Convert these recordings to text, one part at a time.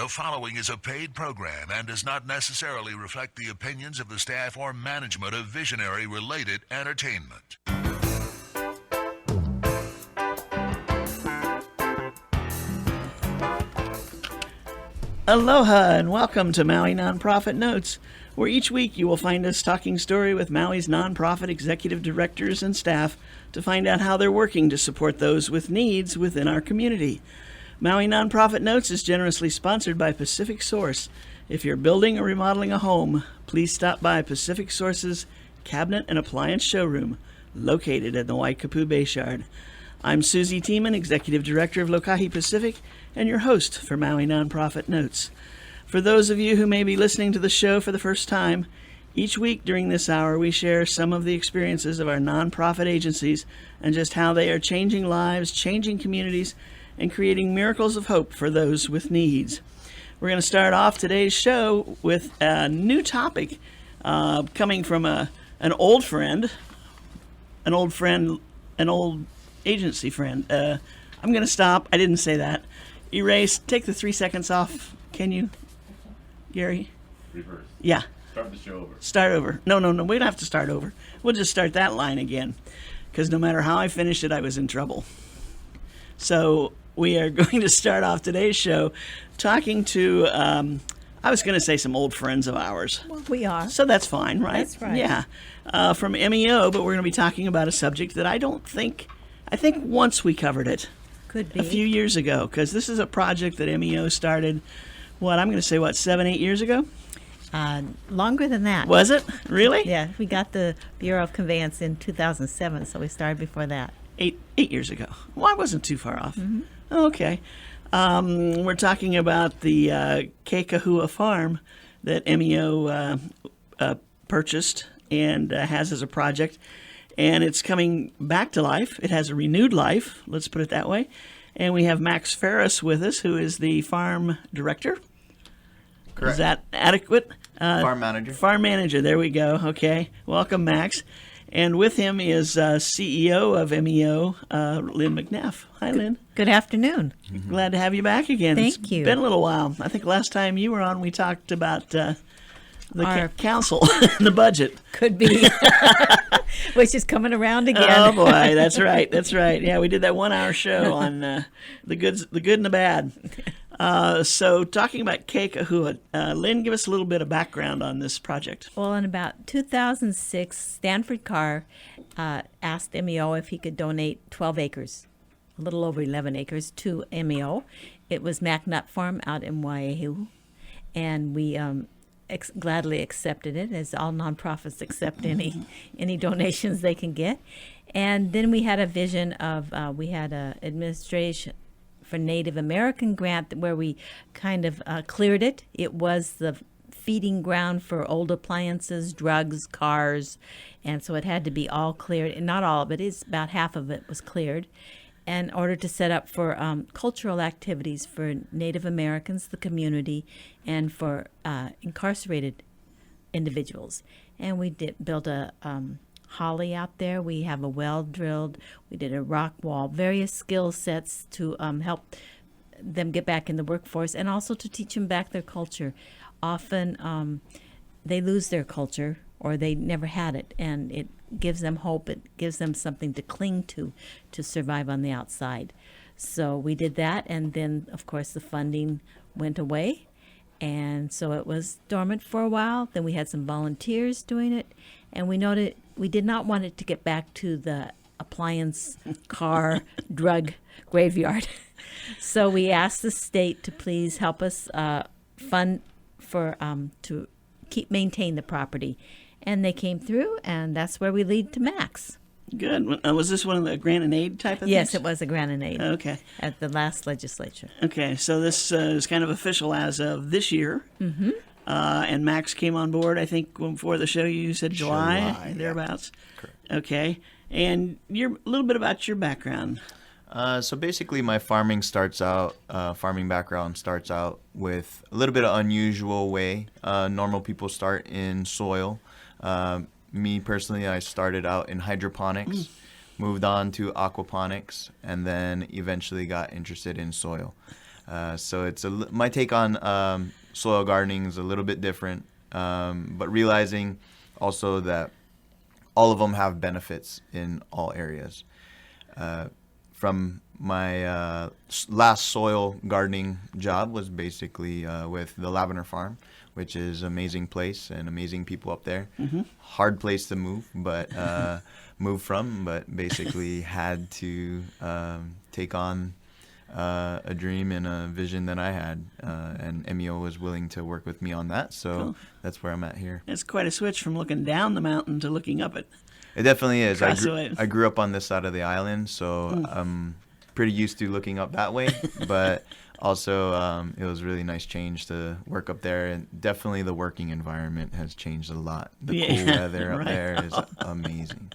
The following is a paid program and does not necessarily reflect the opinions of the staff or management of Visionary Related Entertainment. Aloha and welcome to Maui Nonprofit Notes, where each week you will find us talking story with Maui's nonprofit executive directors and staff to find out how they're working to support those with needs within our community. Maui Nonprofit Notes is generously sponsored by Pacific Source. If you're building or remodeling a home, please stop by Pacific Source's Cabinet and Appliance Showroom, located at the Waikapu Bayshard. I'm Susie Tiemann, Executive Director of Lokahi Pacific, and your host for Maui Nonprofit Notes. For those of you who may be listening to the show for the first time, each week during this hour we share some of the experiences of our nonprofit agencies and just how they are changing lives, changing communities, and creating miracles of hope for those with needs. We're going to start off today's show with a new topic coming from an old friend, an old agency friend. I'm going to stop. I didn't say that. Erase. Take the 3 seconds off. Can you, Gary? Reverse. Yeah. Start the show over. Start over. No. We don't have to start over. We'll just start that line again, because no matter how I finished it, I was in trouble. So we are going to start off today's show talking to, I was going to say some old friends of ours. Well, we are. So that's fine, right? That's right. Yeah. From MEO, but we're going to be talking about a subject that I think once we covered it. Could be. A few years ago, because this is a project that MEO started, I'm going to say, 7-8 years ago? Longer than that. Was it? Really? Yeah, we got the Bureau of Conveyance in 2007, so we started before that. 8 years ago. Well, I wasn't too far off. Mm-hmm. Okay. We're talking about the Kekahua farm that MEO purchased and has as a project. And it's coming back to life. It has a renewed life, let's put it that way. And we have Max Ferris with us, who is the farm director. Correct. Is that adequate? Farm manager. Farm manager, there we go. Okay. Welcome, Max. And with him is CEO of MEO, Lynn McNeff. Hi, Lynn. Good afternoon. Glad to have you back again. Thank you. It's been a little while. I think last time you were on, we talked about the council and the budget. Could be. Which is coming around again. Oh, boy. That's right. That's right. Yeah, we did that 1-hour show on the good and the bad. So talking about Kekahua, Lynn, give us a little bit of background on this project. Well, in about 2006, Stanford Carr asked MEO if he could donate 12 acres, a little over 11 acres, to MEO. It was MacNut Farm out in Waiahu, and we gladly accepted it, as all nonprofits accept any donations they can get. And then we had a vision of we had a administration for Native American grant where we kind of cleared it. It was the feeding ground for old appliances, drugs, cars, and so it had to be all cleared. And not all of it, is about half of it was cleared, in order to set up for cultural activities for Native Americans, the community, and for incarcerated individuals. And we built a holly out there. We have a well drilled. We did a rock wall, various skill sets to help them get back in the workforce, and also to teach them back their culture. Often they lose their culture, or they never had it, and it gives them hope. It gives them something to cling to survive on the outside. So we did that, and then, of course, the funding went away, and so it was dormant for a while. Then we had some volunteers doing it, and we noted we did not want it to get back to the appliance, car, drug graveyard. So we asked the state to please help us fund for to maintain the property. And they came through, and that's where we lead to Max. Good. Was this one of the grant and aid type of things? Yes, it was a grant and aid. Okay. At the last legislature. Okay, so this is kind of official as of this year. Mm-hmm. And Max came on board, I think, before the show you said July thereabouts. Yeah. Correct. Okay. And a little bit about your background. So basically my farming background starts out with a little bit of unusual way. Normal people start in soil. Me personally, I started out in hydroponics, moved on to aquaponics, and then eventually got interested in soil. So it's my take on soil gardening is a little bit different, but realizing also that all of them have benefits in all areas. From my last soil gardening job was basically with the Lavender Farm, which is an amazing place and amazing people up there. Hard place to move, but but basically had to take on a dream and a vision that I had, and MEO was willing to work with me on that. So Cool. That's where I'm at here. It's quite a switch from looking down the mountain to looking up it. It definitely is. Crossway. I grew up on this side of the island, so I'm pretty used to looking up that way. But also, it was a really nice change to work up there, and definitely the working environment has changed a lot. The cool weather up right. there is amazing.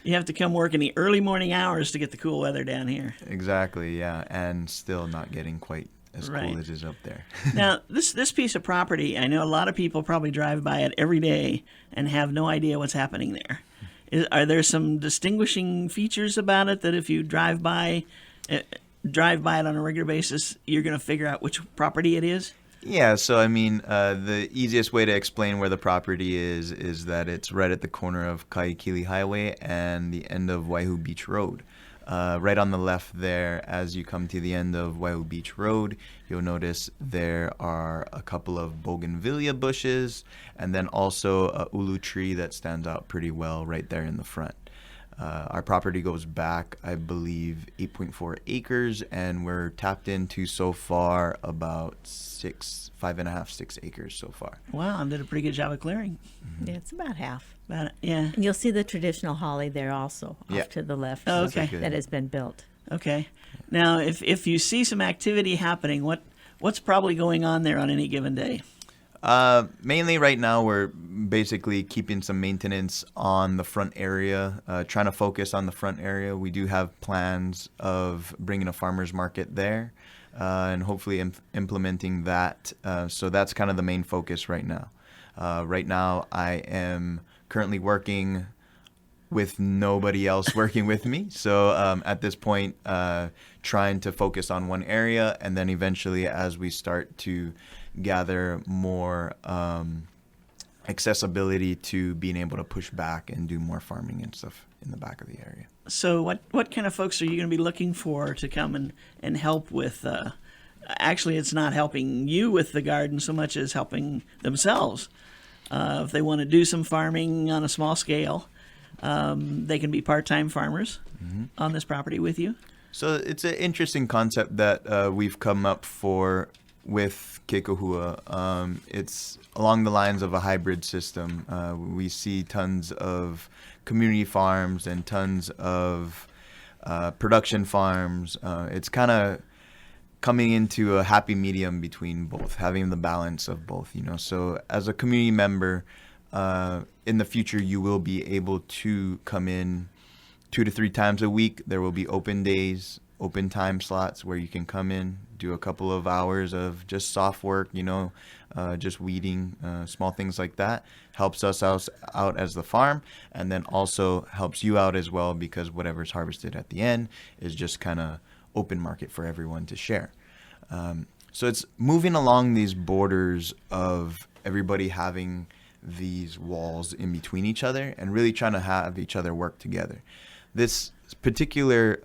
You have to come work in the early morning hours to get the cool weather down here. Exactly, yeah, and still not getting quite as Right. cool as it is up there. Now, this piece of property, I know a lot of people probably drive by it every day and have no idea what's happening there. Are there some distinguishing features about it that if you drive by it on a regular basis, you're going to figure out which property it is? Yeah, so I mean, the easiest way to explain where the property is that it's right at the corner of Kaikili Highway and the end of Waihu Beach Road. Right on the left there, as you come to the end of Waihu Beach Road, you'll notice there are a couple of bougainvillea bushes and then also a ulu tree that stands out pretty well right there in the front. Our property goes back, I believe, 8.4 acres, and we're tapped into so far about 5.5, 6 acres so far. Wow, I did a pretty good job of clearing. Yeah, it's about half. Yeah. And you'll see the traditional holly there also, Yeah. off to the left. Oh, okay. That has been built. Okay. Now, if you see some activity happening, what's probably going on there on any given day? Mainly right now we're basically keeping some maintenance on the front area, trying to focus on the front area. We do have plans of bringing a farmer's market there and hopefully implementing that. So that's kind of the main focus right now. Right now I am currently working with nobody else working with me. So at this point, trying to focus on one area, and then eventually as we start to gather more accessibility to being able to push back and do more farming and stuff in the back of the area. So what kind of folks are you going to be looking for to come and help with, actually it's not helping you with the garden so much as helping themselves. If they want to do some farming on a small scale, they can be part-time farmers on this property with you. So it's an interesting concept that we've come up with Keikohua. It's along the lines of a hybrid system. We see tons of community farms and tons of production farms. It's kind of coming into a happy medium between both, having the balance of both, you know. So as a community member, in the future, you will be able to come in 2 to 3 times a week. There will be open days, open time slots where you can come in, do a couple of hours of just soft work, you know, just weeding, small things like that. Helps us out as the farm, and then also helps you out as well, because whatever's harvested at the end is just kind of open market for everyone to share. So it's moving along these borders of everybody having these walls in between each other and really trying to have each other work together. This particular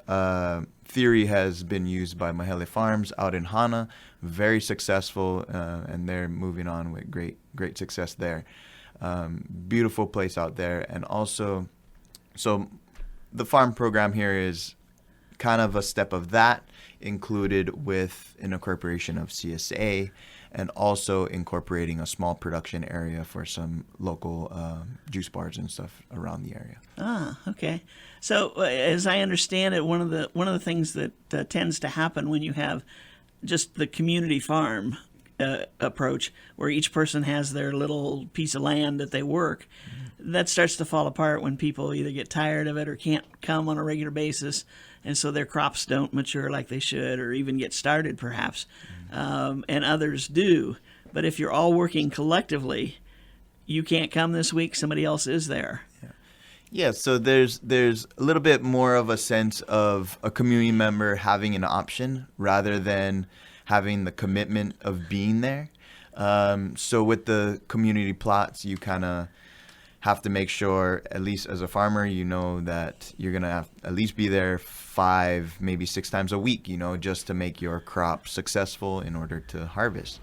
theory has been used by Mahele Farms out in Hana, very successful, and they're moving on with great success there. Beautiful place out there. And also, so the farm program here is kind of a step of that, included with an incorporation of CSA, and also incorporating a small production area for some local juice bars and stuff around the area. Ah, okay. So as I understand it, one of the things that tends to happen when you have just the community farm approach, where each person has their little piece of land that they work, that starts to fall apart when people either get tired of it or can't come on a regular basis, and so their crops don't mature like they should, or even get started perhaps, and others do. But if you're all working collectively, you can't come this week, somebody else is there. Yeah, so there's a little bit more of a sense of a community member having an option rather than having the commitment of being there. So with the community plots, you kind of have to make sure, at least as a farmer, you know that you're gonna have at least be there 5, maybe 6 times a week, you know, just to make your crop successful in order to harvest.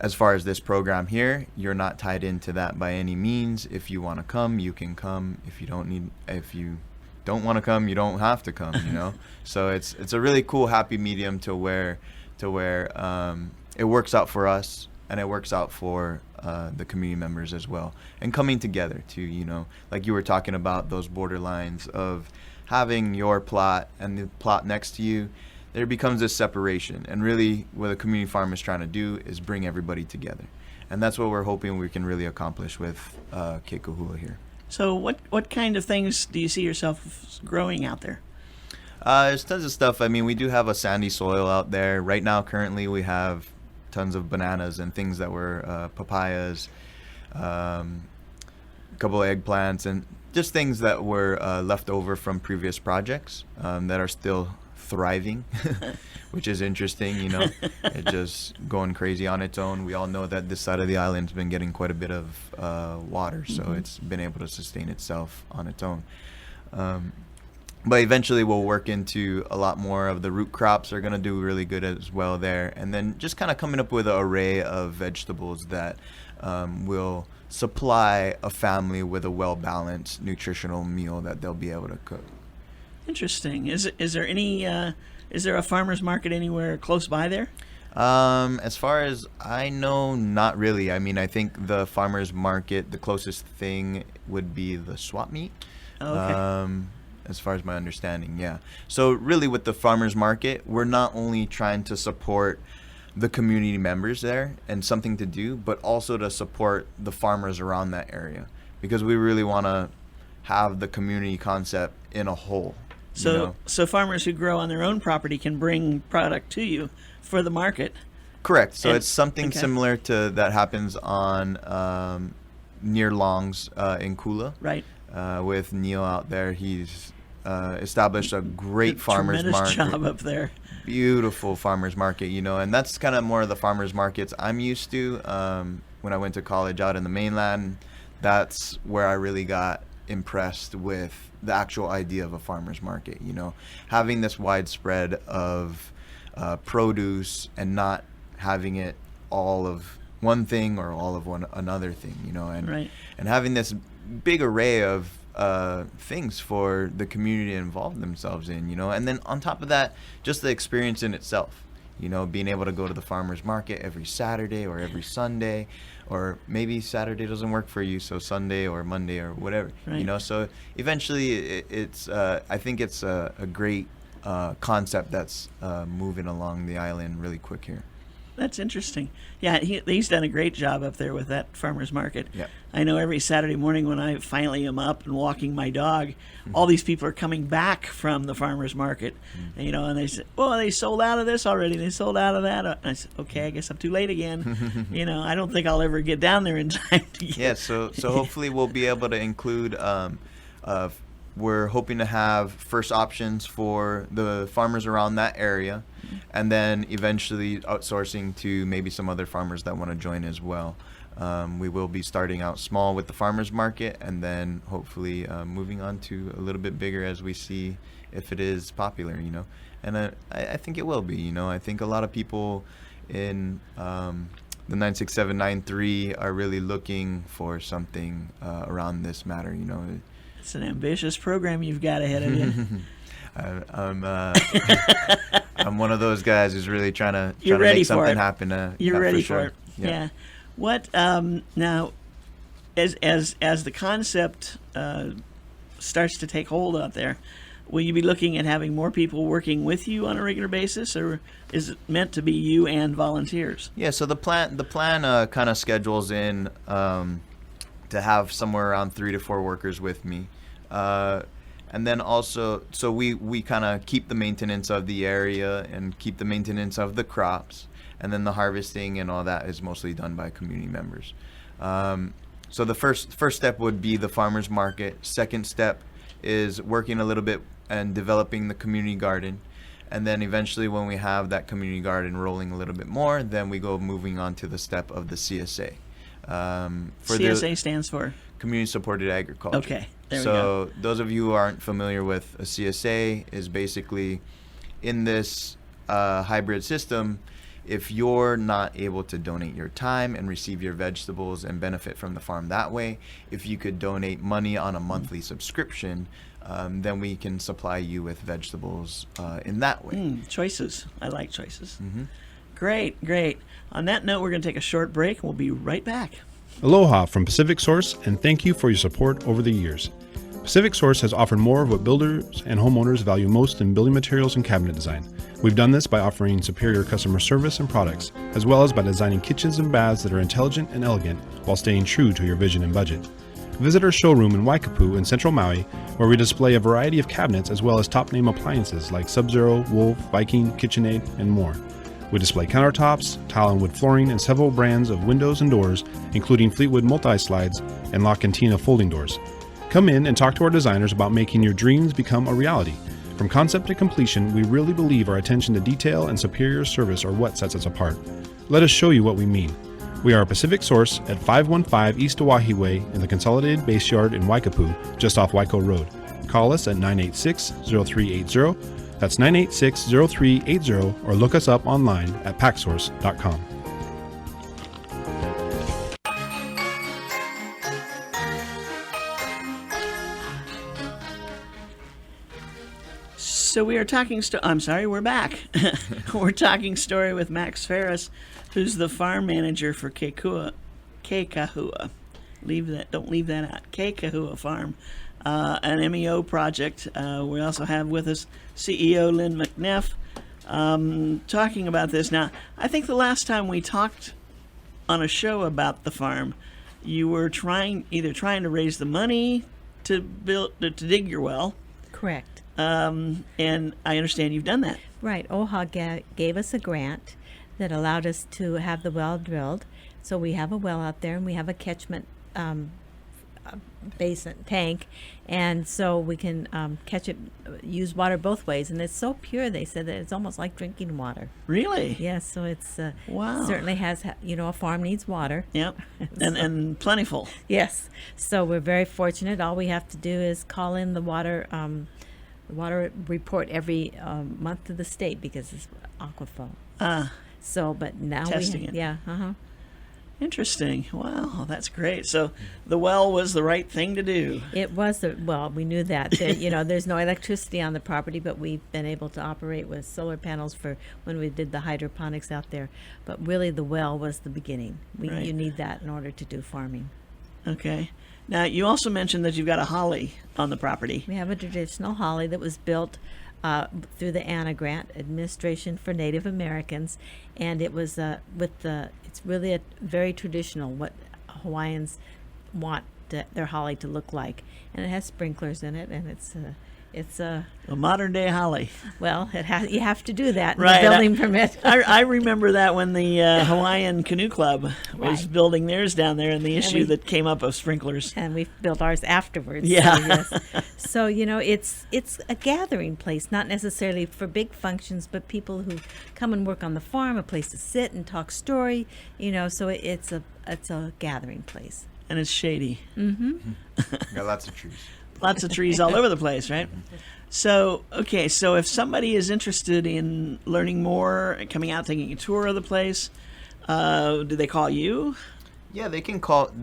As far as this program here, you're not tied into that by any means. If you want to come, you can come. If you don't want to come, you don't have to come, you know. So it's a really cool happy medium to where it works out for us and it works out for the community members as well, and coming together to, you know, like you were talking about those borderlines of having your plot and the plot next to you. There becomes this separation, and really what a community farm is trying to do is bring everybody together, and that's what we're hoping we can really accomplish with Kekuhua here. So what kind of things do you see yourself growing out there? There's tons of stuff. I mean, we do have a sandy soil out there right now. Currently we have tons of bananas and things that were papayas, a couple of eggplants, and just things that were left over from previous projects that are still thriving, which is interesting, you know. It's just going crazy on its own. We all know that this side of the island's been getting quite a bit of water, so it's been able to sustain itself on its own. But eventually we'll work into a lot more of the root crops are going to do really good as well there, and then just kind of coming up with an array of vegetables that will supply a family with a well-balanced nutritional meal that they'll be able to cook. Interesting. Is there any is there a farmer's market anywhere close by there? As far as I know, not really. I mean, I think the farmer's market, the closest thing would be the swap meet. Okay. As far as my understanding, yeah. So really with the farmer's market, we're not only trying to support the community members there and something to do, but also to support the farmers around that area, because we really want to have the community concept in a whole. So farmers who grow on their own property can bring product to you for the market. Correct. So And- it's something okay. similar to that happens on near Longs in Kula. Right. With Neil out there, he's established a great farmers Tremendous market. job up there. Beautiful farmers market, you know, and that's kind of more of the farmers markets I'm used to. When I went to college out in the mainland, that's where I really got impressed with the actual idea of a farmer's market, you know, having this widespread of produce and not having it all of one thing or all of another thing, you know, and Right. and having this big array of things for the community to involve themselves in, you know, and then on top of that, just the experience in itself, you know, being able to go to the farmer's market every Saturday or every Sunday, or maybe Saturday doesn't work for you, so Sunday or Monday or whatever, Right. you know. So eventually, it's I think it's a great concept that's moving along the island really quick here. That's interesting. Yeah, he's done a great job up there with that farmer's market. Yeah. I know every Saturday morning when I finally am up and walking my dog, all these people are coming back from the farmer's market, and, you know, and they say, "Well, they sold out of this already. They sold out of that." And I said, "Okay, I guess I'm too late again." You know, I don't think I'll ever get down there in time to get. Yeah, so hopefully we'll be able to include. We're hoping to have first options for the farmers around that area, and then eventually outsourcing to maybe some other farmers that want to join as well. We will be starting out small with the farmers market, and then hopefully moving on to a little bit bigger as we see if it is popular, you know. And I think it will be, you know. I think a lot of people in the 96793 are really looking for something around this matter, you know. It's an ambitious program you've got ahead of you. I'm one of those guys who's really trying to ready make for something it. happen. You're ready sure. for it. Yeah. What now? As the concept starts to take hold out there, will you be looking at having more people working with you on a regular basis, or is it meant to be you and volunteers? Yeah. So the plan kind of schedules in to have somewhere around 3 to 4 workers with me. And then also, so we kind of keep the maintenance of the area and keep the maintenance of the crops, and then the harvesting and all that is mostly done by community members. So the first step would be the farmers market. Second step is working a little bit and developing the community garden. And then eventually when we have that community garden rolling a little bit more, then we go moving on to the step of the CSA. CSA stands for? Community Supported Agriculture. Okay, there we so go. Those of you who aren't familiar with a CSA is basically in this hybrid system, if you're not able to donate your time and receive your vegetables and benefit from the farm that way, if you could donate money on a monthly subscription, then we can supply you with vegetables in that way. Choices. I like choices. Mm-hmm. Great, great. On that note, we're going to take a short break. We'll be right back. Aloha from Pacific Source, and thank you for your support over the years. Pacific Source has offered more of what builders and homeowners value most in building materials and cabinet design. We've done this by offering superior customer service and products, as well as by designing kitchens and baths that are intelligent and elegant while staying true to your vision and budget. Visit our showroom in Waikapu in Central Maui, where we display a variety of cabinets as well as top-name appliances like Sub-Zero, Wolf, Viking, KitchenAid, and more. We display countertops, tile and wood flooring, and several brands of windows and doors, including Fleetwood multi-slides and La Cantina folding doors. Come in and talk to our designers about making your dreams become a reality. From concept to completion, we really believe our attention to detail and superior service are what sets us apart. Let us show you what we mean. We are a Pacific Source at 515 East Oahe Way in the Consolidated Base Yard in Waikapu, just off Waiko Road. Call us at 986-0380. That's 986-0380, or look us up online at packsource.com. So we are talking. I'm sorry, we're back. We're talking story with Max Ferris, who's the farm manager for Kekahua. Don't leave that out. Kekahua Farm, an MEO project. We also have with us CEO Lynn McNeff, talking about this. Now, I think the last time we talked on a show about the farm, you were either trying to raise the money to dig your well. Correct. And I understand you've done that. Right. OHA gave us a grant that allowed us to have the well drilled. So we have a well out there, and we have a catchment basin tank, and so we can use water both ways. And it's so pure, they said, that it's almost like drinking water. Really? Yes. So it's wow. Certainly has, a farm needs water. Yep. and plentiful. Yes. So we're very fortunate. All we have to do is call in the water report every month to the state, because it's aquaflow. So, but now testing it. Yeah. Interesting. Wow, that's great. So the well was the right thing to do. It was we knew that. There's no electricity on the property, but we've been able to operate with solar panels for when we did the hydroponics out there. But really, the well was the beginning. Right. You need that in order to do farming. Okay. Now, you also mentioned that you've got a holly on the property. We have a traditional holly that was built through the ANA grant, Administration for Native Americans, and it was it's really a very traditional, what Hawaiians want their holly to look like, and it has sprinklers in it, and it's a modern day holly. Well, you have to do that in right. the building permit. I remember that when the Hawaiian Canoe Club was building theirs down there, and the issue that came up of sprinklers. And we built ours afterwards. Yeah. So, it's a gathering place, not necessarily for big functions, but people who come and work on the farm, a place to sit and talk story. So it's a gathering place. And it's shady. Mm-hmm. Got lots of trees. Lots of trees all over the place, right? So if somebody is interested in learning more, coming out, taking a tour of the place, do they call you? Yeah, they can call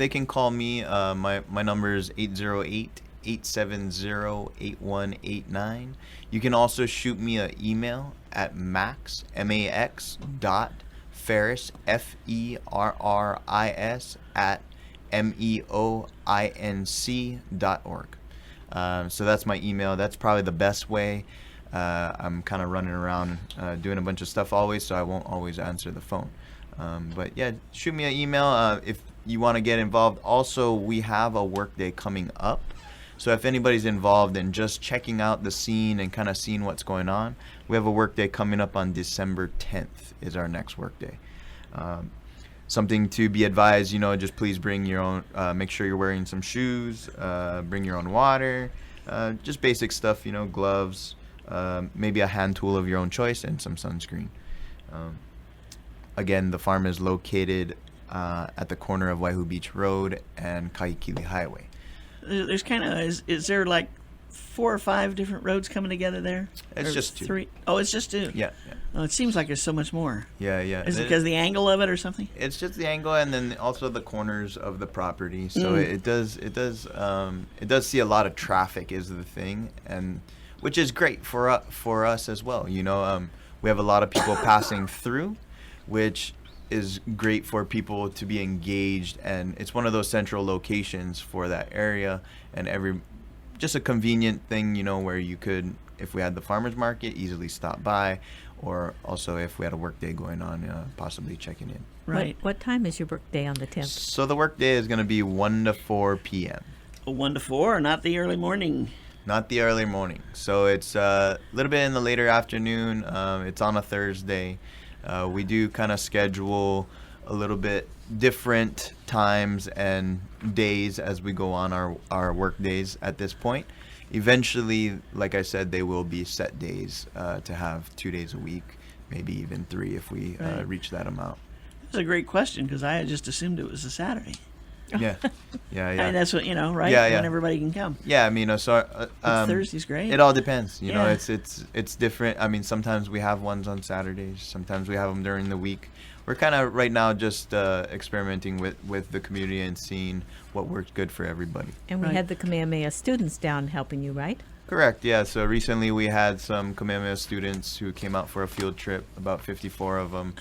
me. My number is 808-870-8189. You can also shoot me an email at max.ferris, FERRIS, at meoinc.org. So that's my email. That's probably the best way. I'm kind of running around doing a bunch of stuff always, so I won't always answer the phone. But yeah, shoot me an email if you want to get involved. Also, we have a workday coming up. So if anybody's involved in just checking out the scene and kind of seeing what's going on, we have a workday coming up on December 10th is our next workday. something to be advised, just please bring your own, make sure you're wearing some shoes, bring your own water, just basic stuff, gloves, maybe a hand tool of your own choice, and some sunscreen. Again, the farm is located at the corner of Waihu Beach Road and Kahikili Highway. There's kind of, is there like 4 or 5 different roads coming together there? It's Or just 2. 3? Oh, it's just 2? Yeah. Oh, it seems like there's so much more. Yeah. Is it because of the angle of it or something? It's just the angle, and then also the corners of the property. So it does see a lot of traffic is the thing, and which is great for us as well. We have a lot of people passing through, which is great for people to be engaged, and it's one of those central locations for that area, and just a convenient thing, where you could, if we had the farmers market, easily stop by, or also if we had a work day going on, possibly checking in. Right. What time is your work day on the 10th? So the work day is going to be 1 to 4 p.m. 1 to 4, not the early morning. Not the early morning. So it's a little bit in the later afternoon. It's on a Thursday. We do kind of schedule a little bit different times and days as we go on our work days at this point. Eventually, like I said, they will be set days to have 2 days a week, maybe even 3 if we reach that amount. That's a great question, because I had just assumed it was a Saturday. Yeah. I mean, that's what, right? Yeah. When everybody can come. Yeah, I mean, Thursday's great. It all depends. Yeah. It's different. I mean, sometimes we have ones on Saturdays. Sometimes we have them during the week. We're kind of right now just experimenting with the community and seeing what works good for everybody. And we Right. had the Kamehameha students down helping you, right? Correct. Yeah. So recently we had some Kamehameha students who came out for a field trip, about 54 of them,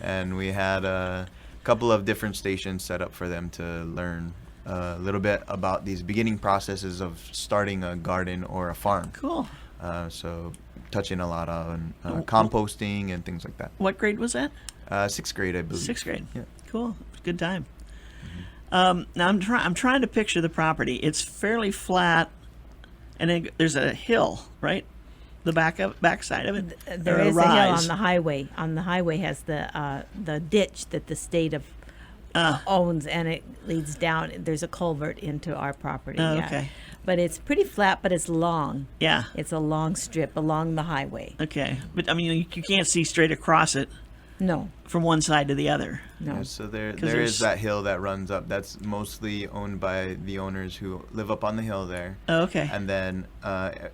and we had a couple of different stations set up for them to learn a little bit about these beginning processes of starting a garden or a farm. Cool. So touching a lot on composting and things like that. What grade was that? 6th grade, I believe. 6th grade. Yeah. Cool. Good time. Now I'm trying to picture the property. It's fairly flat, and then there's a hill, right? The back side of it. There Or is a hill rise. on the highway. On the highway has the ditch that the state of owns, and it leads down. There's a culvert into our property. Oh, yeah. okay. But it's pretty flat, but it's long. Yeah. It's a long strip along the highway. Okay. But I mean, you can't see straight across it No, from one side to the other. no. Yeah, so there 'Cause is there's- that hill that runs up. That's mostly owned by the owners who live up on the hill there. Oh, okay. And then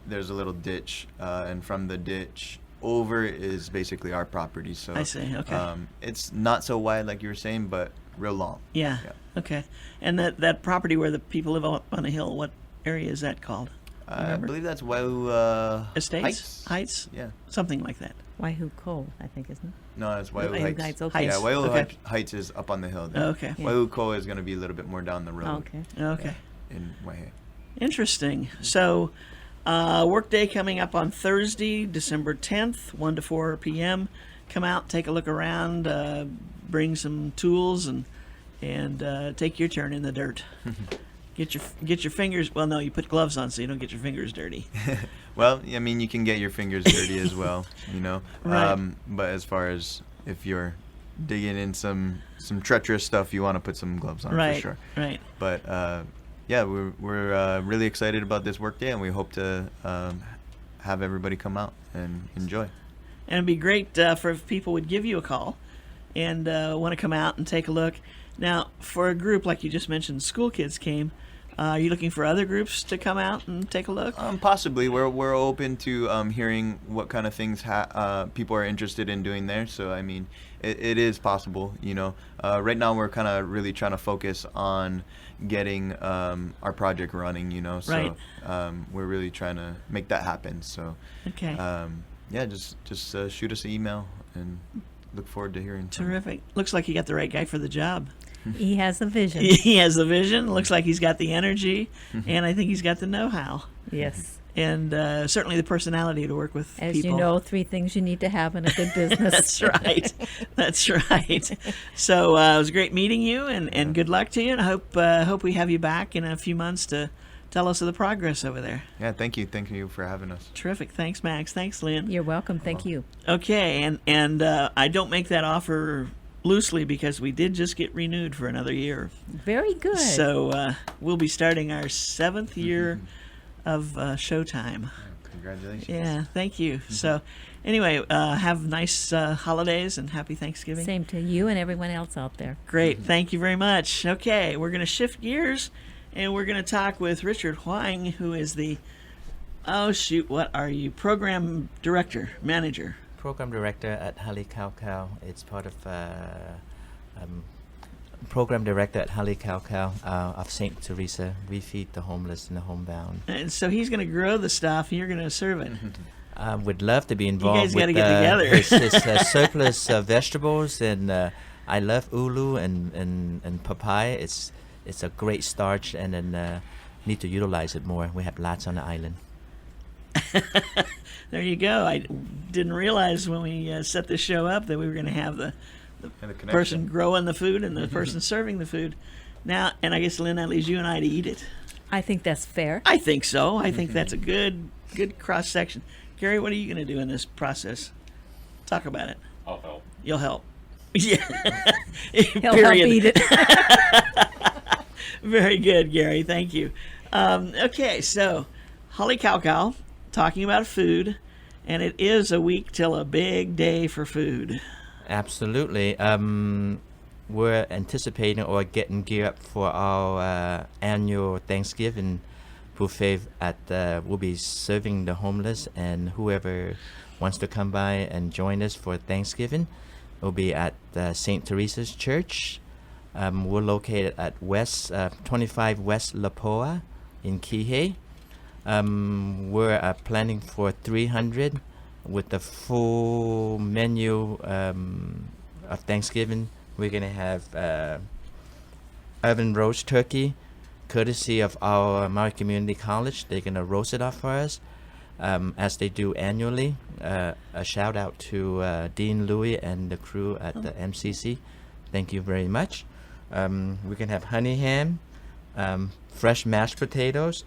there's a little ditch, and from the ditch over is basically our property. So I see, okay. It's not so wide like you were saying, but real long. Yeah. Yeah. Okay. And that property where the people live up on a hill, what area is that called? I Remember? believe that's Waihu Estates? Heights. Yeah. Something like that. Waihu Cove, I think, isn't it? No, it's Waihu Waihu Heights. Heights, okay. Yeah, Heights. Waihu Okay. Heights is up on the hill there. Oh, okay. Yeah. Waihu Ko is going to be a little bit more down the road. Oh, okay. Okay. In Waihe. Interesting. So, workday coming up on Thursday, December 10th, 1 to 4 p.m. Come out, take a look around, bring some tools, and take your turn in the dirt. Get your fingers. Well, no, you put gloves on so you don't get your fingers dirty. Well, I mean, you can get your fingers dirty as well, Right. But as far as if you're digging in some treacherous stuff, you want to put some gloves on Right. for sure. Right. But yeah, we're really excited about this work day, and we hope to have everybody come out and enjoy. And it'd be great for if people would give you a call and want to come out and take a look. Now, for a group like you just mentioned, school kids came. Are you looking for other groups to come out and take a look? Possibly. We're open to hearing what kind of things people are interested in doing there. So I mean, it is possible. Right now we're kind of really trying to focus on getting our project running. So Right. we're really trying to make that happen. So Okay. yeah, just shoot us an email, and look forward to hearing. from you. Terrific. Looks like you got the right guy for the job. He has a vision. He has the vision. Looks like he's got the energy, and I think he's got the know-how, Yes. and certainly the personality to work with As people. you know, 3 things you need to have in a good business. That's right. That's right. So it was great meeting you, and good luck to you. And I hope we have you back in a few months to tell us of the progress over there. Yeah, thank you for having us. Terrific. Thanks, Max. Thanks, Lynn. You're welcome. Thank you. Okay, and I don't make that offer loosely because we did just get renewed for another year. Very good. So we'll be starting our 7th year of Showtime. Congratulations. Yeah, thank you. So anyway, have nice holidays and happy Thanksgiving. Same to you and everyone else out there. Great. Thank you very much. Okay, we're going to shift gears and we're going to talk with Richard Huang, who is the, what are you? Program Director, Manager. Program Director at Hali Cow Cow. It's part of Program Director at Hali Cow Cow of St. Teresa. We feed the homeless and the homebound. And so he's going to grow the stuff and you're going to serve it. Would love to be involved guys with gotta get together. his surplus vegetables, and I love ulu and papaya. It's a great starch, and then need to utilize it more. We have lots on the island. There you go. I didn't realize when we set this show up that we were going to have the person growing the food and the person serving the food. Now, and I guess, Lynn, that leaves you and I to eat it. I think that's fair. I think so. I think that's a good cross-section. Gary, what are you going to do in this process? Talk about it. I'll help. You'll help. Yeah. He'll help eat it. Very good, Gary. Thank you. Okay, so Hali Cow Cow, talking about food, and it is a week till a big day for food. Absolutely. We're anticipating or getting geared up for our annual Thanksgiving buffet we'll be serving the homeless, and whoever wants to come by and join us for Thanksgiving will be at St. Teresa's Church. We're located at 25 West Lapoa in Kihei. We're planning for 300 with the full menu of Thanksgiving. We're going to have oven roast turkey, courtesy of our Maui Community College. They're going to roast it off for us, as they do annually. A shout out to Dean Louie and the crew at the MCC. Thank you very much. We can have honey ham, fresh mashed potatoes,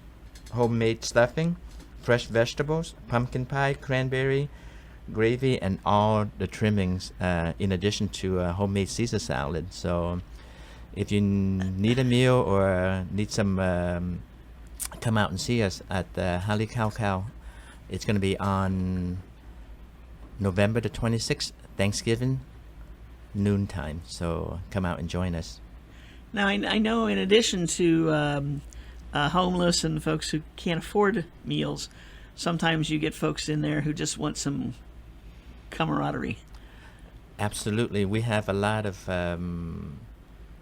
homemade stuffing, fresh vegetables, pumpkin pie, cranberry, gravy, and all the trimmings, in addition to a homemade Caesar salad. So if you need a meal or need some, come out and see us at Hali Cow Cow. It's going to be on November the 26th, Thanksgiving, noontime. So come out and join us. Now, I know in addition to homeless and folks who can't afford meals, sometimes you get folks in there who just want some camaraderie. Absolutely. We have a lot of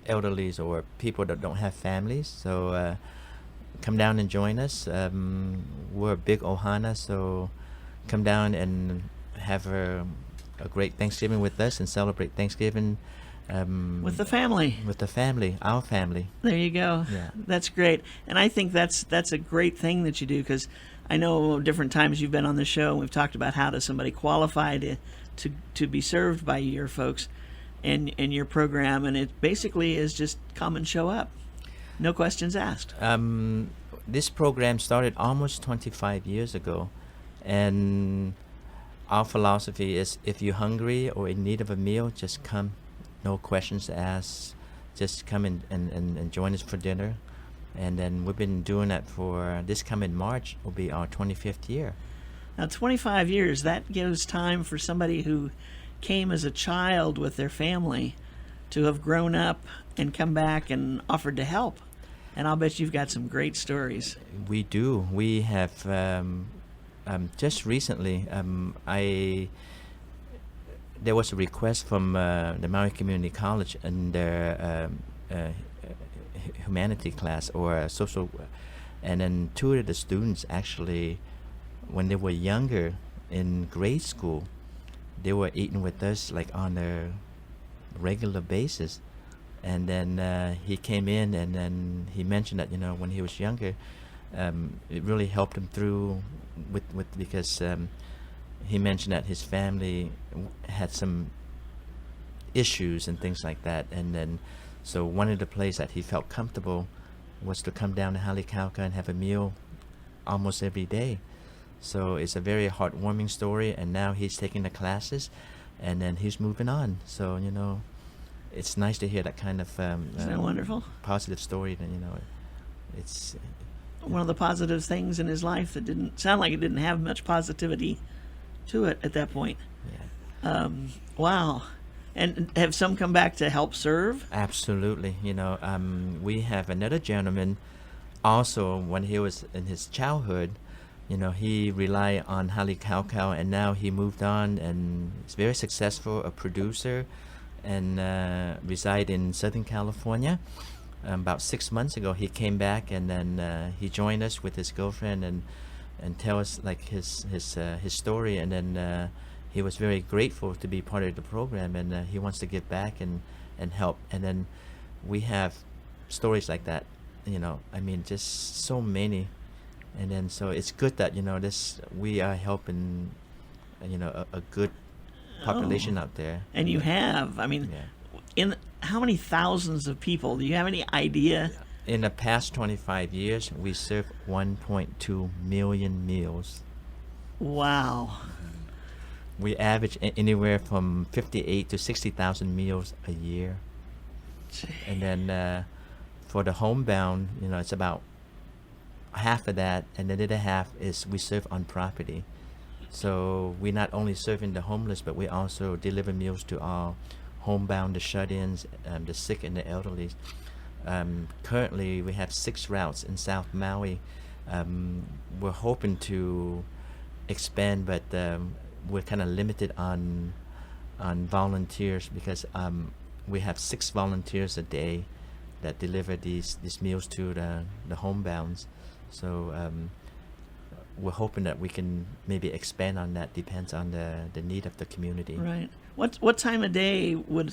elderlies or people that don't have families. So come down and join us. We're a big ohana, so come down and have a great Thanksgiving with us and celebrate Thanksgiving. With the family. With the family, our family. There you go. Yeah. That's great. And I think that's a great thing that you do, because I know different times you've been on the show and we've talked about how does somebody qualify to be served by your folks and your program, and it basically is just come and show up. No questions asked. This program started almost 25 years ago, and our philosophy is if you're hungry or in need of a meal, just come. No questions asked. Just come and join us for dinner. And then we've been doing that for this coming March will be our 25th year. Now, 25 years, that gives time for somebody who came as a child with their family to have grown up and come back and offered to help. And I'll bet you've got some great stories. We do. We have just recently, there was a request from the Maui Community College in their humanity class or social, and then two of the students actually, when they were younger in grade school, they were eating with us like on a regular basis. And then he came in and then he mentioned that, when he was younger, it really helped him through because he mentioned that his family had some issues and things like that. And then, so one of the places that he felt comfortable was to come down to Hali Cow Cow and have a meal almost every day. So it's a very heartwarming story, and now he's taking the classes and then he's moving on. So, it's nice to hear that kind of Isn't that wonderful? positive story. That it's One of the positive things in his life that didn't sound like it didn't have much positivity to it at that point. yeah. Wow. And have some come back to help serve? Absolutely. We have another gentleman also when he was in his childhood, he relied on Hali Cow, and now he moved on and is very successful, a producer, and reside in Southern California. About 6 months ago, he came back, and then he joined us with his girlfriend and tell us like his story, and then he was very grateful to be part of the program, and he wants to give back and help. And then we have stories like that, just so many. And then so it's good that we are helping a good population out there. And you have. I mean, Yeah. in how many thousands of people? Do you have any idea? In the past 25 years, we served 1.2 million meals. Wow. We average anywhere from 58 to 60,000 meals a year. And then for the homebound, it's about half of that, and the other half is we serve on property. So we not only serving the homeless, but we also deliver meals to our homebound, the shut-ins, the sick, and the elderly. Currently, we have 6 routes in South Maui. We're hoping to expand, but we're kind of limited on volunteers because we have 6 volunteers a day that deliver these meals to the homebounds. So we're hoping that we can maybe expand on that. Depends on the need of the community. Right. What time of day would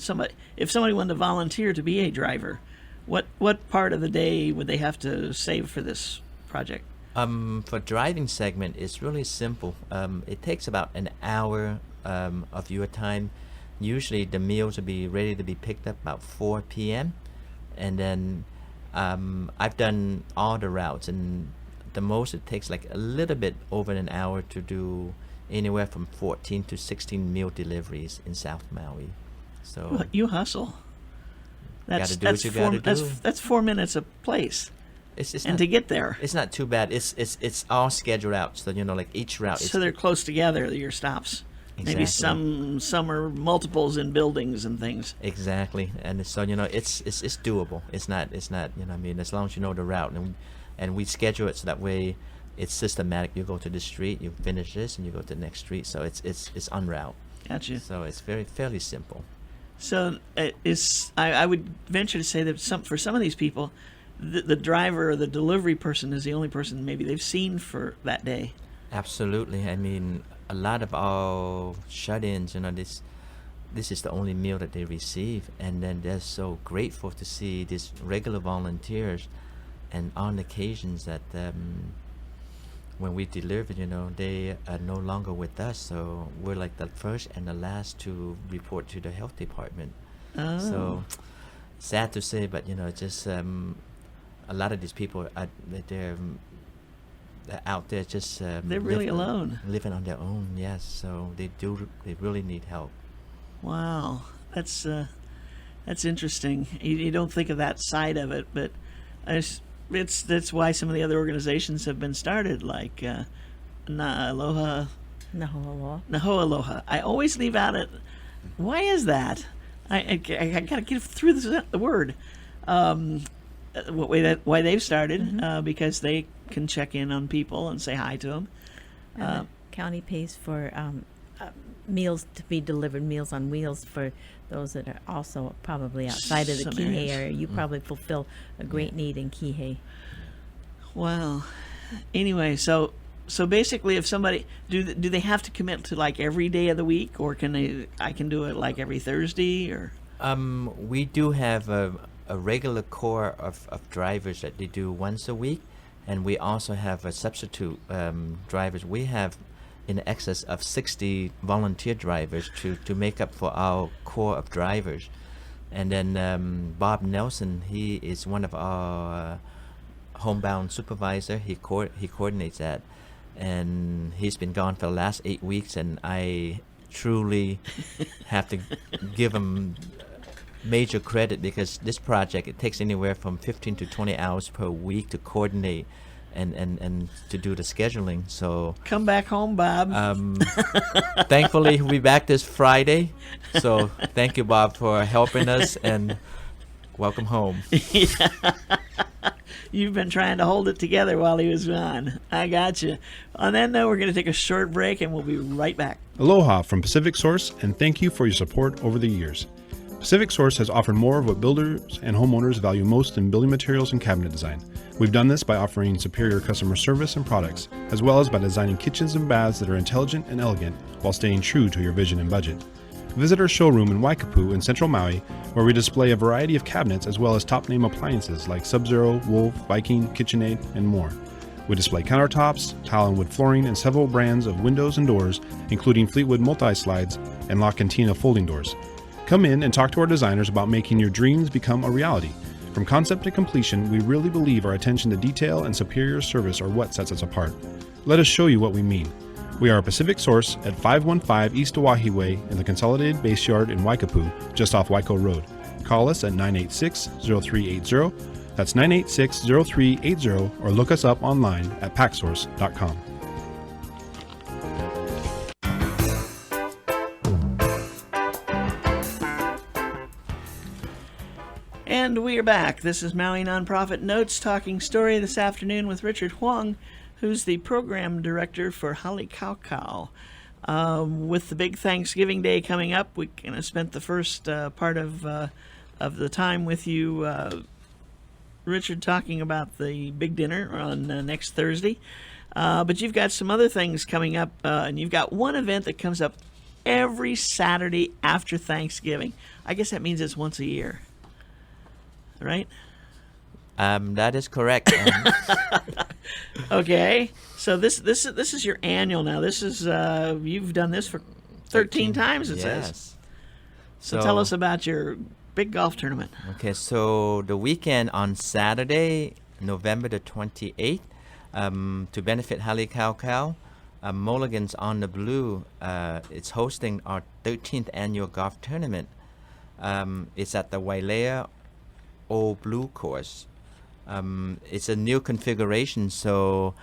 if somebody wanted to volunteer to be a driver, what part of the day would they have to save for this project? For driving segment, it's really simple. It takes about an hour of your time. Usually the meals will be ready to be picked up about 4 p.m. And then I've done all the routes, and the most it takes like a little bit over an hour to do anywhere from 14 to 16 meal deliveries in South Maui. So You hustle. Gotta do what you gotta do. That's 4 minutes a place. it's And not, to get there. it's not too bad. It's all scheduled out. So like each route. So they're close together, your stops. Maybe Exactly. some are multiples in buildings and things. Exactly, and so it's doable. It's not as long as you know the route, and we schedule it so that way it's systematic. You go to the street, you finish this, and you go to the next street. So it's en route. Gotcha. So it's fairly simple. So I would venture to say that for some of these people, the driver or the delivery person is the only person maybe they've seen for that day. Absolutely. I mean, a lot of our shut-ins, this is the only meal that they receive, and then they're so grateful to see these regular volunteers, and on occasions that when we deliver, they are no longer with us, so we're like the first and the last to report to the health department. Oh. So sad to say, but just a lot of these people they're out there just They're really alone. living on their own. Yes, so they really need help. Wow, that's interesting. You don't think of that side of it, but that's why some of the other organizations have been started, like Nahoaloha. I always leave out it. Why is that? I gotta get through the word. Why they've started, because they can check in on people and say hi to them. The county pays for meals to be delivered, Meals on Wheels, for those that are also probably outside of the Some Kihei areas. area. You probably fulfill a great need in Kihei. Wow. Anyway, so basically, if somebody do they have to commit to like every day of the week, or I can do it like every Thursday, or? We do have a regular core of drivers that they do once a week, and we also have a substitute drivers. We have in excess of 60 volunteer drivers to make up for our core of drivers. And then Bob Nelson, he is one of our homebound supervisor. He coordinates that, and he's been gone for the last 8 weeks, and I truly have to give him major credit because this project, it takes anywhere from 15 to 20 hours per week to coordinate and to do the scheduling. So Come back home, Bob. thankfully, he'll be back this Friday. So thank you, Bob, for helping us, and welcome home. You've been trying to hold it together while he was gone. I got you. On that note, we're going to take a short break, and we'll be right back. Aloha from Pacific Source, and thank you for your support over the years. Pacific Source has offered more of what builders and homeowners value most in building materials and cabinet design. We've done this by offering superior customer service and products, as well as by designing kitchens and baths that are intelligent and elegant while staying true to your vision and budget. Visit our showroom in Waikapu in Central Maui, where we display a variety of cabinets as well as top-name appliances like Sub-Zero, Wolf, Viking, KitchenAid, and more. We display countertops, tile and wood flooring, and several brands of windows and doors, including Fleetwood multi-slides and La Cantina folding doors. Come in and talk to our designers about making your dreams become a reality. From concept to completion, we really believe our attention to detail and superior service are what sets us apart. Let us show you what we mean. We are a Pacific Source at 515 East Oahe Way in the Consolidated Base Yard in Waikapu, just off Waiko Road. Call us at 986-0380. That's 986-0380, or look us up online at packsource.com. And we are back. This is Maui Nonprofit Notes Talking Story this afternoon with Richard Huang, who's the program director for Halikaukau. With the big Thanksgiving Day coming up, we kind of spent the first part of the time with you, Richard, talking about the big dinner on next Thursday. But you've got some other things coming up, and you've got one event that comes up every Saturday after Thanksgiving. I guess that means it's once a year, right? That is correct. Okay, so this is your annual now. This is you've done this for 13 times, it says. So tell us about your big golf tournament. Okay, so the weekend on Saturday, November the 28th, to benefit Halikaukau, Mulligan's on the Blue, it's hosting our 13th annual golf tournament. It's at the Wailea Old Blue course. It's a new configuration, so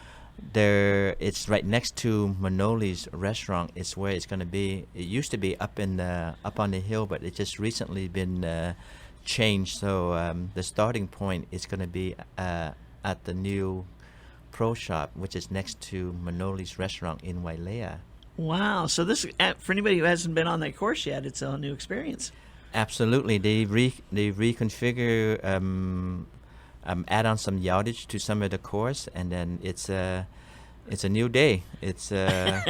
it's right next to Manoli's restaurant. It's where it's going to be. It used to be up on the hill, but it just recently been changed. So the starting point is going to be at the new pro shop, which is next to Manoli's restaurant in Wailea. Wow! So this, for anybody who hasn't been on that course yet, it's a new experience. Absolutely, they reconfigure. Add on some yardage to some of the course, and then it's a new day. It's a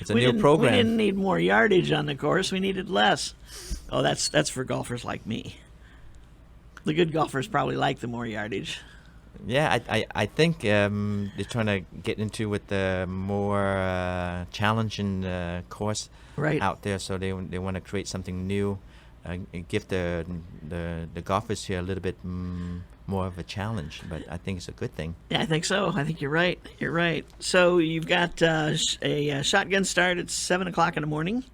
new program. We didn't need more yardage on the course. We needed less. Oh, that's for golfers like me. The good golfers probably like the more yardage. Yeah, I think they're trying to get into with the more challenging course out there, so they want to create something new, give the golfers here a little bit more of a challenge, but I think it's a good thing. Yeah, I think so. I think you're right. You're right. So you've got a shotgun start at 7 o'clock in the morning.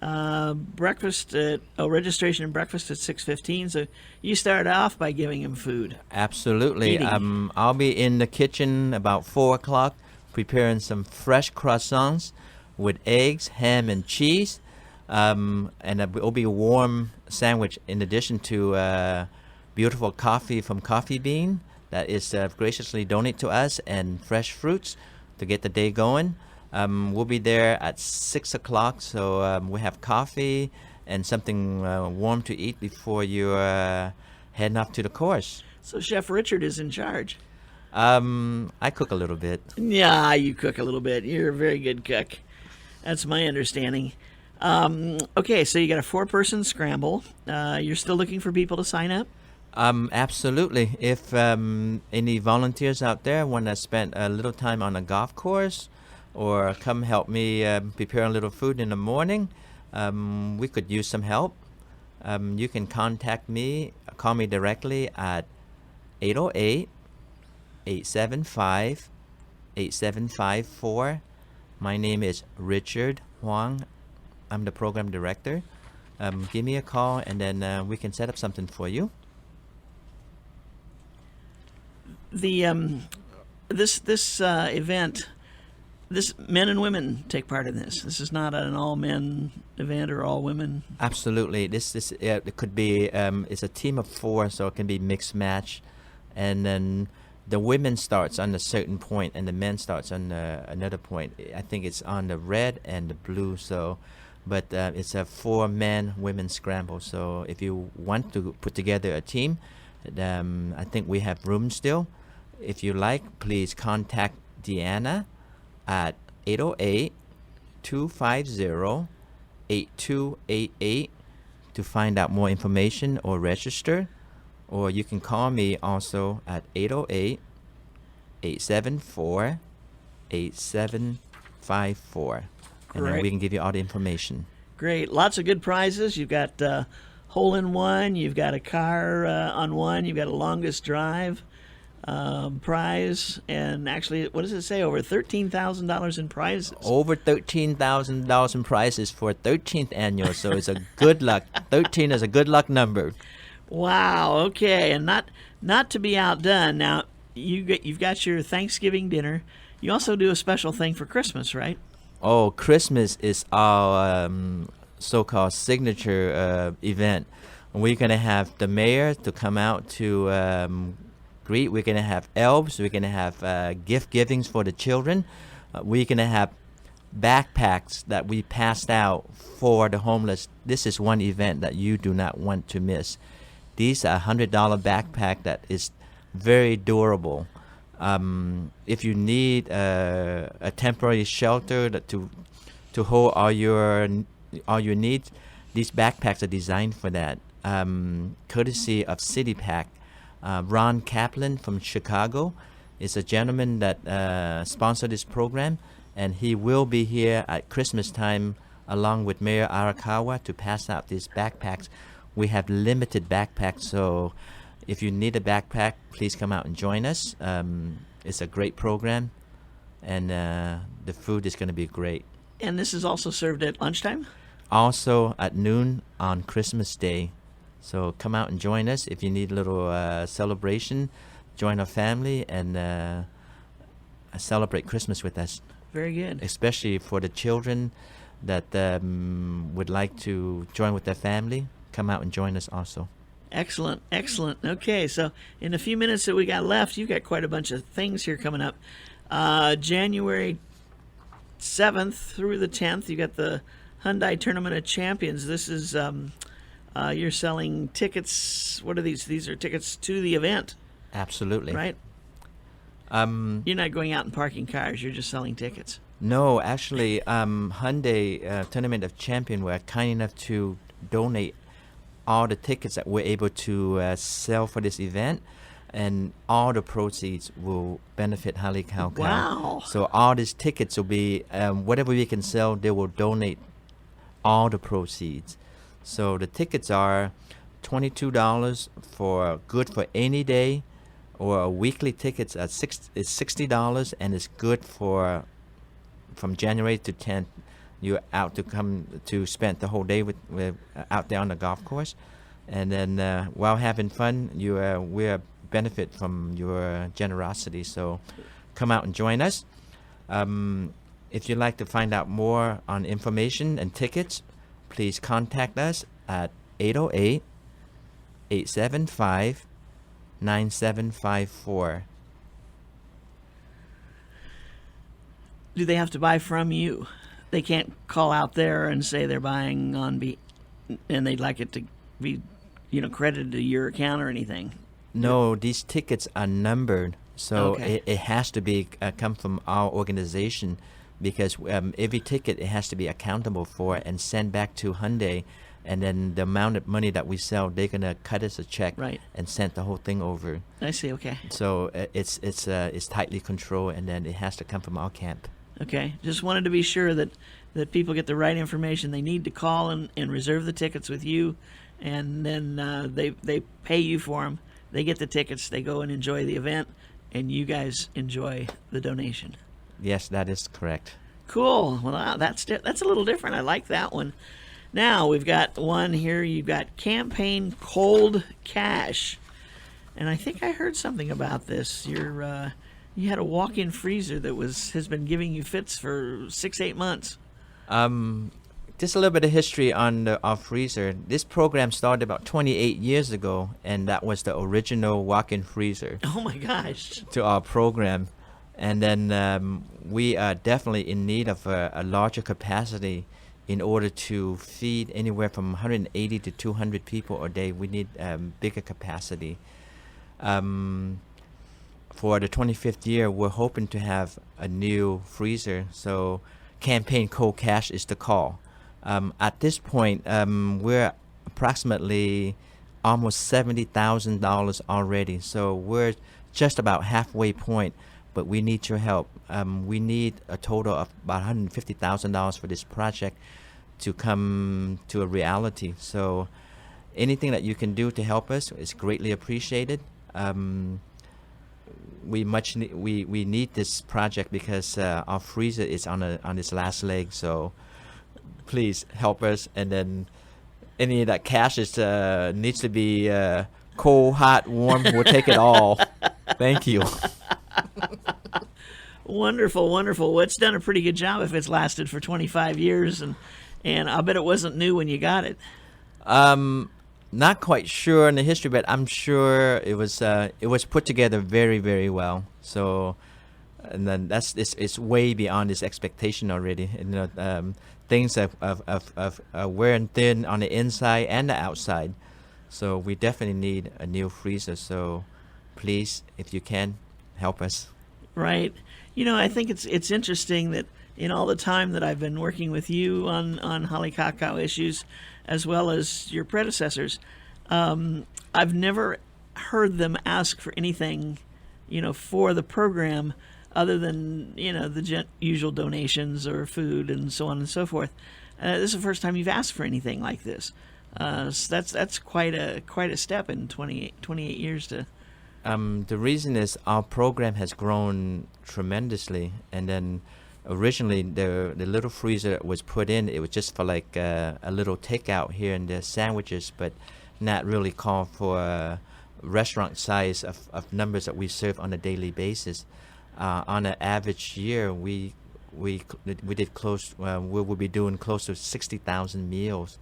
Registration and breakfast at 6:15. So you start off by giving them food. Absolutely. Eating. I'll be in the kitchen about 4 o'clock preparing some fresh croissants with eggs, ham, and cheese. And it'll be a warm sandwich in addition to beautiful coffee from Coffee Bean that is graciously donated to us, and fresh fruits to get the day going. We'll be there at 6 o'clock, so we have coffee and something warm to eat before you're heading off to the course. So Chef Richard is in charge. I cook a little bit. Yeah, you cook a little bit. You're a very good cook. That's my understanding. Okay, so you got a 4-person scramble. You're still looking for people to sign up? Absolutely. If any volunteers out there want to spend a little time on a golf course or come help me prepare a little food in the morning, we could use some help. You can contact me, call me directly at 808-875-8754. My name is Richard Huang. I'm the program director. give me a call, and then we can set up something for you. The this event, this men and women take part in this. This is not an all men event or all women. Absolutely. This it could be it's a team of 4, so it can be mixed match, and then the women starts on a certain point and the men starts on another point. I think it's on the red and the blue. So, but it's a 4-man women scramble. So if you want to put together a team, I think we have room still. If you like, please contact Deanna at 808-250-8288 to find out more information or register. Or you can call me also at 808-874-8754. And then Great. we can give you all the information. Great. Lots of good prizes. You've got hole-in-one. You've got a car on one. You've got a longest drive prize. And actually, what does it say? Over $13,000 in prizes. Over $13,000 in prizes for 13th annual. So it's a good luck. 13 is a good luck number. Wow. Okay. And not to be outdone. Now, you've got your Thanksgiving dinner. You also do a special thing for Christmas, right? Oh, Christmas is our so-called signature event. We're going to have the mayor to come out to greet. We're going to have elves. We're going to have gift givings for the children. We're going to have backpacks that we passed out for the homeless. This is one event that you do not want to miss. These are $100 backpack that is very durable. If you need a temporary shelter to hold all your needs, these backpacks are designed for that. Courtesy of City Pack. Ron Kaplan from Chicago is a gentleman that sponsored this program, and he will be here at Christmas time along with Mayor Arakawa to pass out these backpacks. We have limited backpacks, so if you need a backpack, please come out and join us. It's a great program, and the food is going to be great. And this is also served at lunchtime? Also at noon on Christmas Day. So come out and join us. If you need a little celebration, join our family and celebrate Christmas with us. Very good. Especially for the children that would like to join with their family, come out and join us also. Excellent, excellent. Okay, so in the few minutes that we got left, you've got quite a bunch of things here coming up. January 7th through the 10th, you got the Hyundai Tournament of Champions. This is, you're selling tickets. What are these? These are tickets to the event. Absolutely. Right? You're not going out and parking cars. You're just selling tickets. No, actually, Hyundai Tournament of Champions were kind enough to donate all the tickets that we're able to sell for this event, and all the proceeds will benefit Hale Kaukau. Wow. So all these tickets will be, whatever we can sell, they will donate all the proceeds. So the tickets are $22 for good for any day, or a weekly tickets at is $60, and it's good for from January to 10th. You're out to come to spend the whole day with out there on the golf course, and then while having fun, we benefit from your generosity. So come out and join us. If you'd like to find out more on information and tickets, please contact us at 808-875-9754. Do they have to buy from you? They can't call out there and say they're buying and they'd like it to be, credited to your account or anything. No, these tickets are numbered, so Okay. it has to be come from our organization, because every ticket it has to be accountable for and sent back to Hyundai, and then the amount of money that we sell, they're gonna cut us a check Right. and send the whole thing over. I see. Okay. So it's tightly controlled, and then it has to come from our camp. Okay. Just wanted to be sure that people get the right information. They need to call and reserve the tickets with you, and then they pay you for them. They get the tickets. They go and enjoy the event, and you guys enjoy the donation. Yes, that is correct. Cool. Well, that's a little different. I like that one. Now we've got one here. You've got campaign cold cash, and I think I heard something about this. You had a walk-in freezer that has been giving you fits for 6-8 months. Just a little bit of history on our freezer. This program started about 28 years ago, and that was the original walk-in freezer Oh my gosh! to our program. And then we are definitely in need of a larger capacity in order to feed anywhere from 180 to 200 people a day. We need bigger capacity. For the 25th year, we're hoping to have a new freezer. So campaign cold cash is the call. At this point, we're approximately almost $70,000 already. So we're just about halfway point, but we need your help. We need a total of about $150,000 for this project to come to a reality. So anything that you can do to help us is greatly appreciated. We need this project because our freezer is on its last leg. So please help us. And then any of that cash needs to be cold, hot, warm. We'll take it all. Thank you. Wonderful, wonderful. Well, it's done a pretty good job if it's lasted for 25 years, and I'll bet it wasn't new when you got it. Not quite sure in the history, but I'm sure it was put together very, very well. So, and then it's way beyond this expectation already. And, things of wear and thin on the inside and the outside. So we definitely need a new freezer. So please, if you can, help us. Right. I think it's interesting that in all the time that I've been working with you on Halikaukau issues, as well as your predecessors, I've never heard them ask for anything, for the program other than, the usual donations or food and so on and so forth. This is the first time you've asked for anything like this. So that's quite a step in 28 years to... The reason is our program has grown tremendously, and then originally the little freezer that was put in, it was just for like a little takeout here and there, sandwiches, but not really called for restaurant size of numbers that we serve on a daily basis. On an average year, we did close. We will be doing close to 60,000 meals,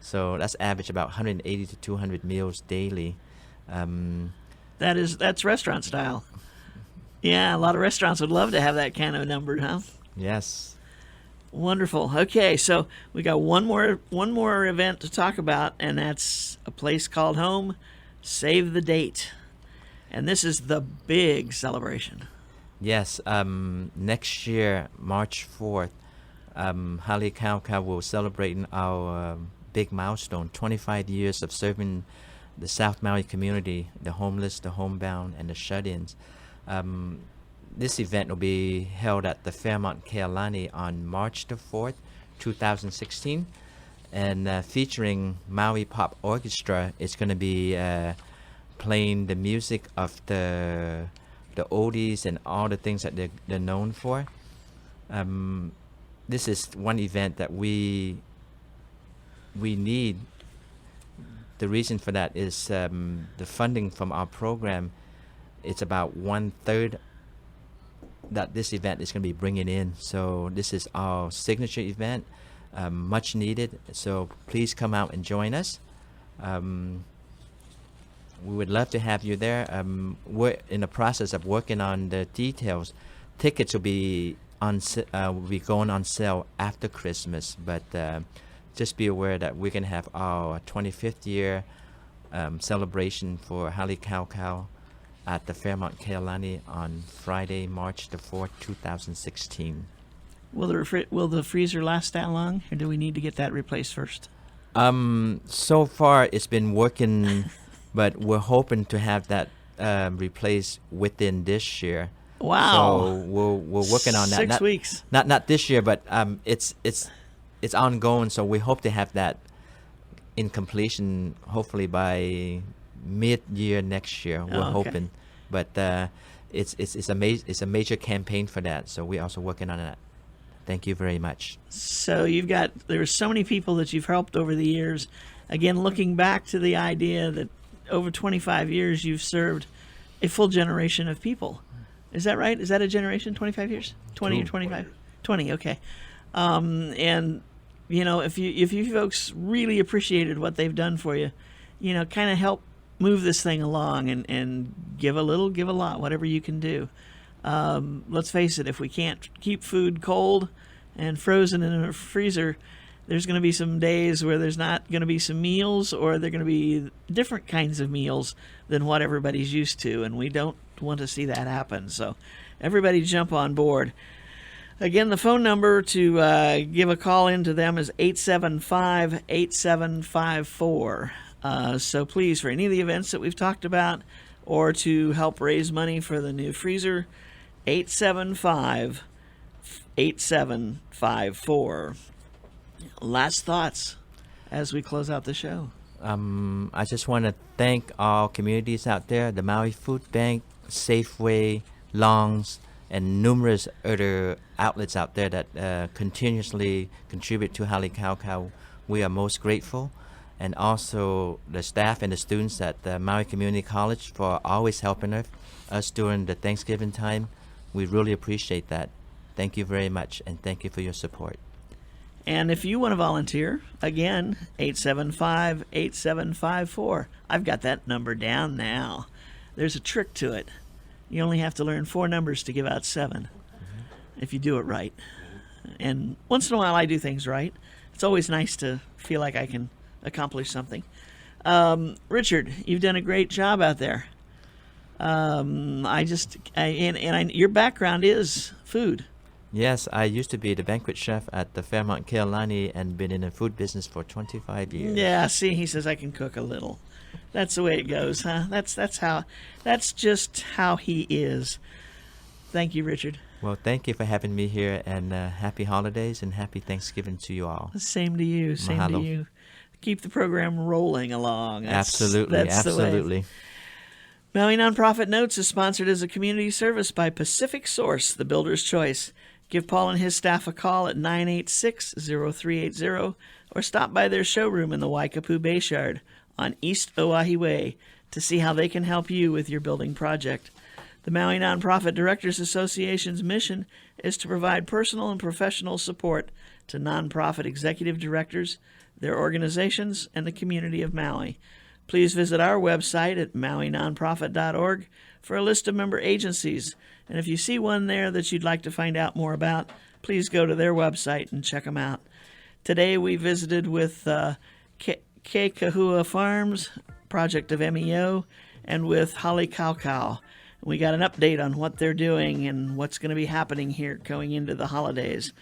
so that's average about 180 to 200 meals daily. That's restaurant style. Yeah, a lot of restaurants would love to have that kind of number, huh? Yes. Wonderful. Okay, so we got one more event to talk about, and that's a place called home. Save the date, and this is the big celebration. Yes. Next year, March 4th, Halikaukau will celebrate our big milestone: 25 years of serving the South Maui community, the homeless, the homebound, and the shut-ins. This event will be held at the Fairmont Kealani on March the 4th, 2016, and featuring Maui Pop Orchestra. It's going to be playing the music of the oldies and all the things that they're known for. This is one event that we need. The reason for that is the funding from our program. It's about 1/3 that this event is going to be bringing in. So this is our signature event, much needed. So please come out and join us. We would love to have you there. We're in the process of working on the details. Tickets will be going on sale after Christmas, but just be aware that we're going to have our 25th year celebration for Halikaukau at the Fairmont Kealani on Friday, March the 4th, 2016. Will the freezer last that long, or do we need to get that replaced first? So far it's been working, but we're hoping to have that replaced within this year. Wow! So we're working on that. 6 weeks. Not this year, but it's ongoing. So we hope to have that in completion, hopefully by mid-year next year. We're hoping, but it's a major campaign for that. So we're also working on that. Thank you very much. So there's so many people that you've helped over the years. Again, looking back to the idea that over 25 years you've served a full generation of people. Is that right? Is that a generation, 25 years? 20 or 25? 20, okay. And, if you folks really appreciated what they've done for you, kind of help move this thing along and give a little, give a lot, whatever you can do. Let's face it, if we can't keep food cold and frozen in a freezer, there's going to be some days where there's not going to be some meals, or they're going to be different kinds of meals than what everybody's used to, and we don't want to see that happen. So everybody jump on board. Again, the phone number to give a call into them is 875-8754. So please, for any of the events that we've talked about, or to help raise money for the new freezer, 875-8754. Last thoughts as we close out the show. I just want to thank all communities out there, the Maui Food Bank, Safeway, Longs, and numerous other outlets out there that continuously contribute to Halikaukau. We are most grateful. And also the staff and the students at the Maui Community College for always helping us during the Thanksgiving time. We really appreciate that. Thank you very much, and thank you for your support. And if you want to volunteer, again, 875-8754. I've got that number down now. There's a trick to it. You only have to learn 4 numbers to give out 7, if you do it right. And once in a while I do things right. It's always nice to feel like I can accomplish something. Richard, you've done a great job out there. Your background is food. Yes, I used to be the banquet chef at the Fairmont Kealani and been in the food business for 25 years. Yeah, see, he says I can cook a little. That's the way it goes, huh? That's just how he is. Thank you, Richard. Well, thank you for having me here, and happy holidays and happy Thanksgiving to you all. Same to you. Same Mahalo. to you. Keep the program rolling along. Absolutely. The way. Maui Nonprofit Notes is sponsored as a community service by Pacific Source, the builder's choice. Give Paul and his staff a call at 986-0380 or stop by their showroom in the Waikapu Bayshard on East Oahe Way to see how they can help you with your building project. The Maui Nonprofit Directors Association's mission is to provide personal and professional support to nonprofit executive directors, their organizations, and the community of Maui. Please visit our website at mauinonprofit.org for a list of member agencies. And if you see one there that you'd like to find out more about, please go to their website and check them out. Today we visited with Kekahua Farms, project of MEO, and with Halikaukau. We got an update on what they're doing and what's going to be happening here going into the holidays.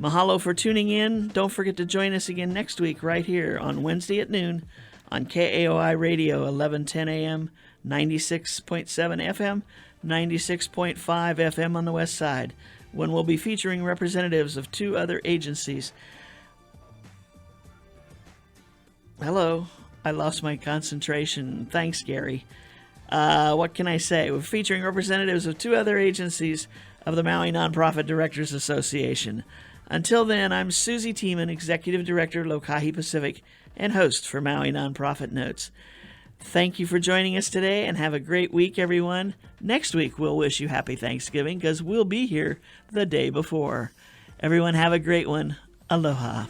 Mahalo for tuning in. Don't forget to join us again next week right here on Wednesday at noon on KAOI Radio, 1110 AM, 96.7 FM, 96.5 FM on the west side, when we'll be featuring representatives of 2 other agencies. Hello, I lost my concentration. Thanks, Gary. What can I say? We're featuring representatives of 2 other agencies of the Maui Nonprofit Directors Association. Until then, I'm Susie Tiemann, Executive Director, Lokahi Pacific, and host for Maui Nonprofit Notes. Thank you for joining us today, and have a great week, everyone. Next week, we'll wish you happy Thanksgiving, because we'll be here the day before. Everyone have a great one. Aloha.